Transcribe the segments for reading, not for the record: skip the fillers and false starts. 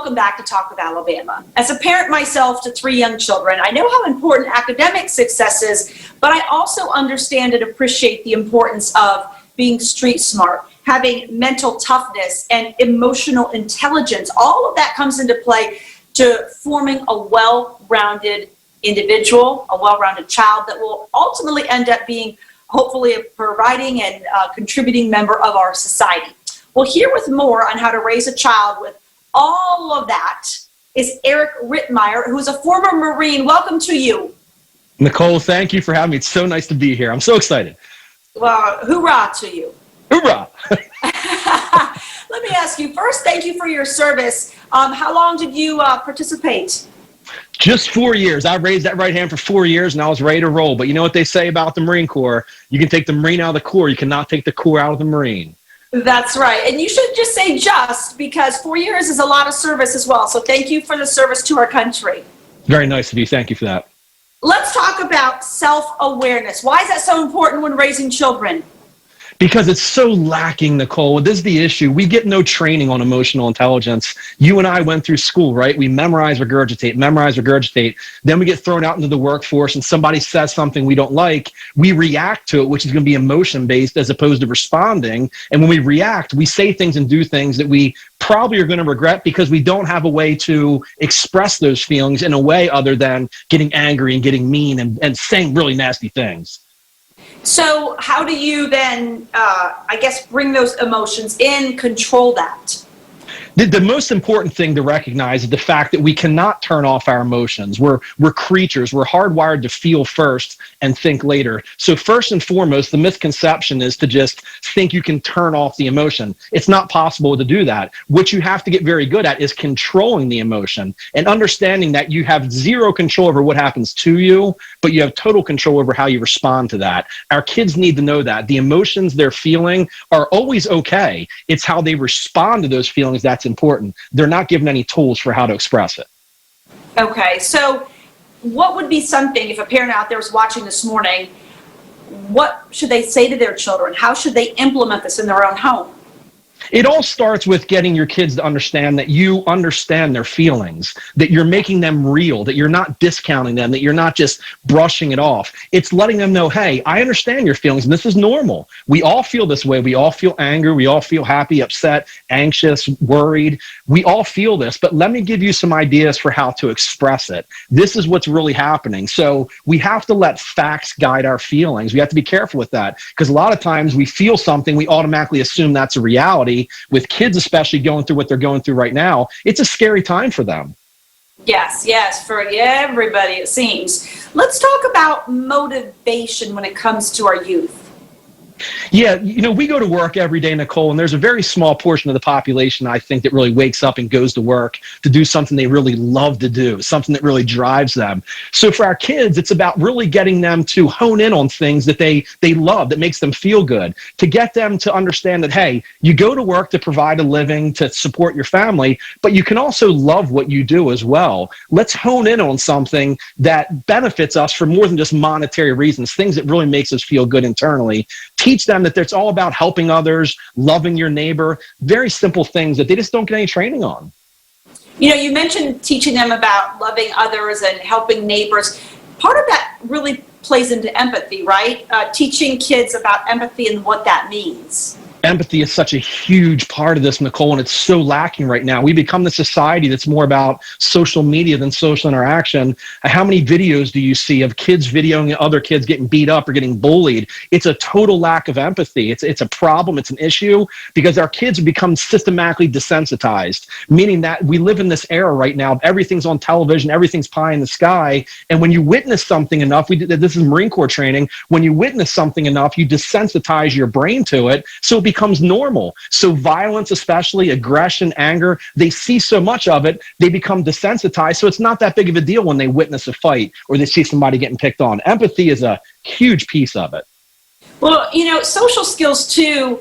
welcome back to Talk with Alabama. As a parent myself to 3 young children, I know how important academic success is, but I also understand and appreciate the importance of being street smart, having mental toughness and emotional intelligence. All of that comes into play to forming a well-rounded individual, a well-rounded child that will ultimately end up being hopefully a providing and contributing member of our society. Well, here with more on how to raise a child with all of that is Eric Rittmeyer, who's a former Marine. Welcome to you. Nicole, thank you for having me. It's so nice to be here. I'm so excited. Well, hoorah to you. Hoorah! Let me ask you first, thank you for your service. How long did you participate? Just 4 years. I raised that right hand for 4 years and I was ready to roll. But you know what they say about the Marine Corps? You can take the Marine out of the Corps. You cannot take the Corps out of the Marine. That's right. And you should just say just, because 4 years is a lot of service as well. So thank you for the service to our country. Very nice of you. Thank you for that. Let's talk about self-awareness. Why is that so important when raising children? Because it's so lacking, Nicole. This is the issue. We get no training on emotional intelligence. You and I went through school, right? We memorize, regurgitate. Then we get thrown out into the workforce and somebody says something we don't like. We react to it, which is going to be emotion-based as opposed to responding. And when we react, we say things and do things that we probably are going to regret because we don't have a way to express those feelings in a way other than getting angry and getting mean and saying really nasty things. So how do you then, bring those emotions in, control that? The most important thing to recognize is the fact that we cannot turn off our emotions. We're creatures. We're hardwired to feel first and think later. So first and foremost, the misconception is to just think you can turn off the emotion. It's not possible to do that. What you have to get very good at is controlling the emotion and understanding that you have zero control over what happens to you, but you have total control over how you respond to that. Our kids need to know that. The emotions they're feeling are always okay. It's how they respond to those feelings that's important. They're not given any tools for how to express it. Okay, so what would be something, if a parent out there was watching this morning, what should they say to their children? How should they implement this in their own home? It all starts with getting your kids to understand that you understand their feelings, that you're making them real, that you're not discounting them, that you're not just brushing it off. It's letting them know, hey, I understand your feelings and this is normal. We all feel this way. We all feel anger. We all feel happy, upset, anxious, worried. We all feel this, but let me give you some ideas for how to express it. This is what's really happening. So we have to let facts guide our feelings. We have to be careful with that because a lot of times we feel something, we automatically assume that's a reality. With kids especially going through what they're going through right now, it's a scary time for them. Yes, for everybody it seems. Let's talk about motivation when it comes to our youth. Yeah, we go to work every day, Nicole, and there's a very small portion of the population, I think, that really wakes up and goes to work to do something they really love to do, something that really drives them. So for our kids, it's about really getting them to hone in on things that they love, that makes them feel good, to get them to understand that, hey, you go to work to provide a living, to support your family, but you can also love what you do as well. Let's hone in on something that benefits us for more than just monetary reasons, things that really makes us feel good internally. Teach them that it's all about helping others, loving your neighbor, very simple things that they just don't get any training on. You mentioned teaching them about loving others and helping neighbors. Part of that really plays into empathy, right? Teaching kids about empathy and what that means. Empathy is such a huge part of this, Nicole, and it's so lacking right now. We become the society that's more about social media than social interaction. How many videos do you see of kids videoing other kids getting beat up or getting bullied? It's a total lack of empathy. It's a problem. It's an issue because our kids have become systematically desensitized, meaning that we live in this era right now. Everything's on television. Everything's pie in the sky. And when you witness something enough, this is Marine Corps training, when you witness something enough, you desensitize your brain to it, so it becomes normal. So violence, especially aggression, anger, they see so much of it, they become desensitized. So it's not that big of a deal when they witness a fight or they see somebody getting picked on. Empathy is a huge piece of it. Well, social skills too.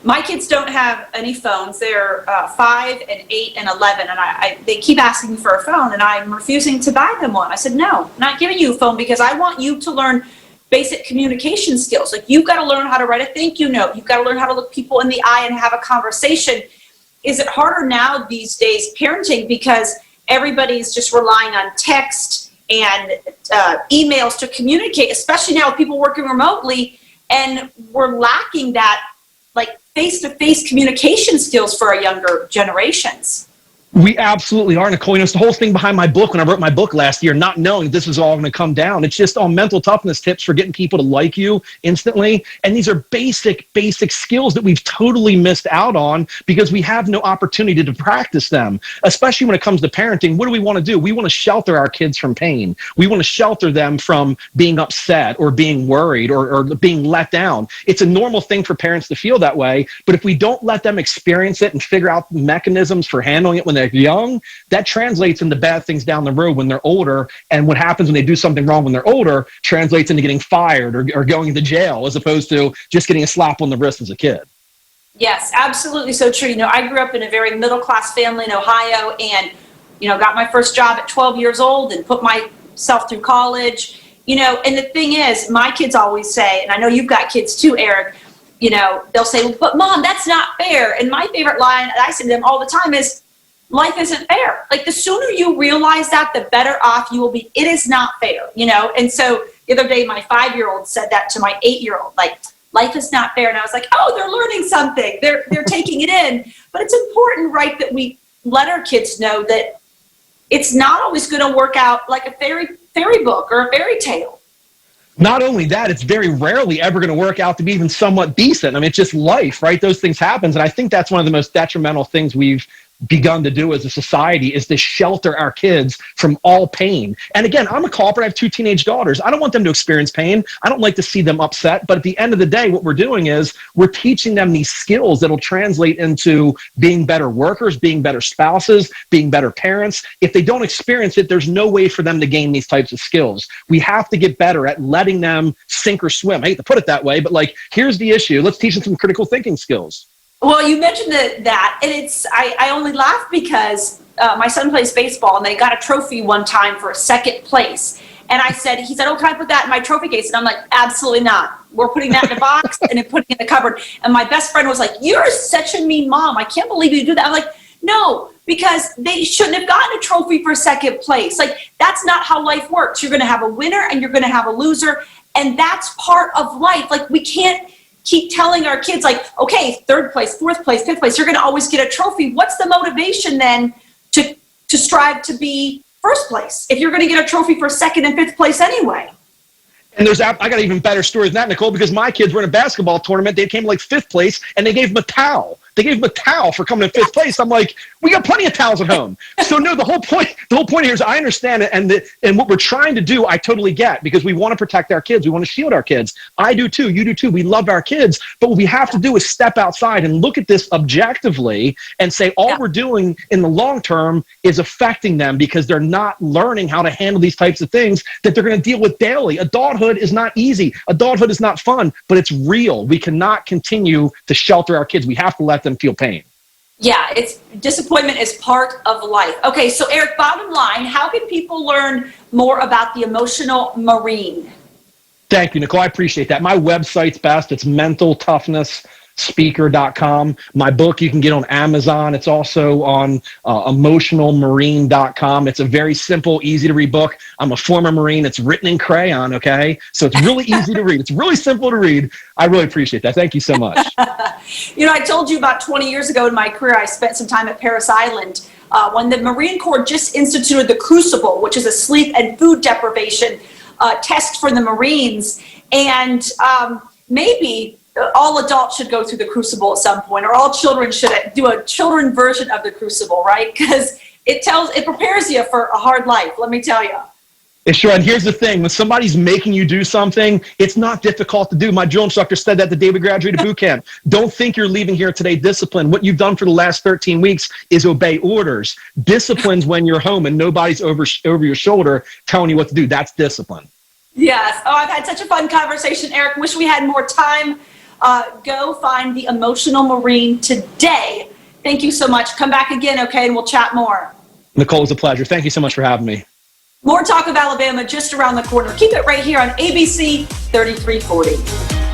My kids don't have any phones. They're 5 and 8 and 11, and they keep asking me for a phone, and I'm refusing to buy them one. I said, no, I'm not giving you a phone because I want you to learn basic communication skills. Like, you've got to learn how to write a thank you note. You've got to learn how to look people in the eye and have a conversation. is it harder now these days parenting because everybody's just relying on text and emails to communicate, especially now with people working remotely, and we're lacking that like face-to-face communication skills for our younger generations? We absolutely are, Nicole. It's the whole thing behind my book when I wrote my book last year, not knowing this is all going to come down. It's just all mental toughness tips for getting people to like you instantly. And these are basic skills that we've totally missed out on because we have no opportunity to practice them, especially when it comes to parenting. What do we want to do? We want to shelter our kids from pain. We want to shelter them from being upset or being worried or being let down. It's a normal thing for parents to feel that way. But if we don't let them experience it and figure out mechanisms for handling it when they're young, that translates into bad things down the road when they're older. And what happens when they do something wrong when they're older translates into getting fired or going to jail, as opposed to just getting a slap on the wrist as a kid. Yes, absolutely so true. I grew up in a very middle-class family in Ohio and, got my first job at 12 years old and put myself through college. And the thing is, my kids always say, and I know you've got kids too, Eric, they'll say, but Mom, that's not fair. And my favorite line that I say to them all the time is, life isn't fair. Like, the sooner you realize that, the better off you will be. It is not fair, And so the other day, my 5-year-old said that to my 8-year-old, like, life is not fair. And I was like, oh, they're learning something. They're taking it in. But it's important, right, that we let our kids know that it's not always going to work out like a fairy book or a fairy tale. Not only that, it's very rarely ever going to work out to be even somewhat decent. I mean, it's just life, right? Those things happen. And I think that's one of the most detrimental things we've begun to do as a society, is to shelter our kids from all pain. And again, I'm a culprit. I have 2 teenage daughters. I don't want them to experience pain. I don't like to see them upset. But at the end of the day, what we're doing is we're teaching them these skills that'll translate into being better workers, being better spouses, being better parents. If they don't experience it, there's no way for them to gain these types of skills. We have to get better at letting them sink or swim. I hate to put it that way, but here's the issue. Let's teach them some critical thinking skills. Well, you mentioned that, and I only laugh because my son plays baseball, and they got a trophy one time for 2nd place. And he said, oh, can I put that in my trophy case? And I'm like, absolutely not. We're putting that in a box and then putting it in the cupboard. And my best friend was like, you're such a mean mom. I can't believe you do that. I'm like, no, because they shouldn't have gotten a trophy for 2nd place. Like, that's not how life works. You're going to have a winner and you're going to have a loser. And that's part of life. Like, we can't keep telling our kids, like, okay, 3rd place, 4th place, 5th place, you're going to always get a trophy. What's the motivation then to strive to be 1st place if you're going to get a trophy for 2nd and 5th place anyway? And I got an even better story than that, Nicole, because my kids were in a basketball tournament. They came 5th place, and they gave them a towel. They gave them a towel for coming in 5th place. I'm like, we got plenty of towels at home. So no, the whole point here is I understand it, and what we're trying to do, I totally get, because we want to protect our kids. We want to shield our kids. I do too. You do too. We love our kids. But what we have to do is step outside and look at this objectively and say all we're doing in the long term is affecting them because they're not learning how to handle these types of things that they're going to deal with daily. Adulthood is not easy. Adulthood is not fun, but it's real. We cannot continue to shelter our kids. We have to let them feel pain. Yeah, disappointment is part of life. Okay, so Eric, bottom line, how can people learn more about the emotional Marine? Thank you, Nicole. I appreciate that. My website's best. It's mentaltoughnessspeaker.com. My book you can get on Amazon. It's also on emotionalmarine.com. It's a very simple, easy to read book. I'm a former Marine. It's written in crayon, okay? So it's really easy to read. It's really simple to read. I really appreciate that. Thank you so much. I told you about 20 years ago in my career, I spent some time at Parris Island when the Marine Corps just instituted the Crucible, which is a sleep and food deprivation test for the Marines. And maybe all adults should go through the Crucible at some point, or all children should do a children version of the Crucible, right? Because it prepares you for a hard life, let me tell you. It's sure. And here's the thing. When somebody's making you do something, it's not difficult to do. My drill instructor said that the day we graduated boot camp. Don't think you're leaving here today disciplined. What you've done for the last 13 weeks is obey orders. Discipline's when you're home and nobody's over your shoulder telling you what to do. That's discipline. Yes. Oh, I've had such a fun conversation, Eric. Wish we had more time. Go find the Emotional Marine today. Thank you so much. Come back again, okay, and we'll chat more. Nicole, it's a pleasure. Thank you so much for having me. More Talk of Alabama just around the corner. Keep it right here on ABC 3340.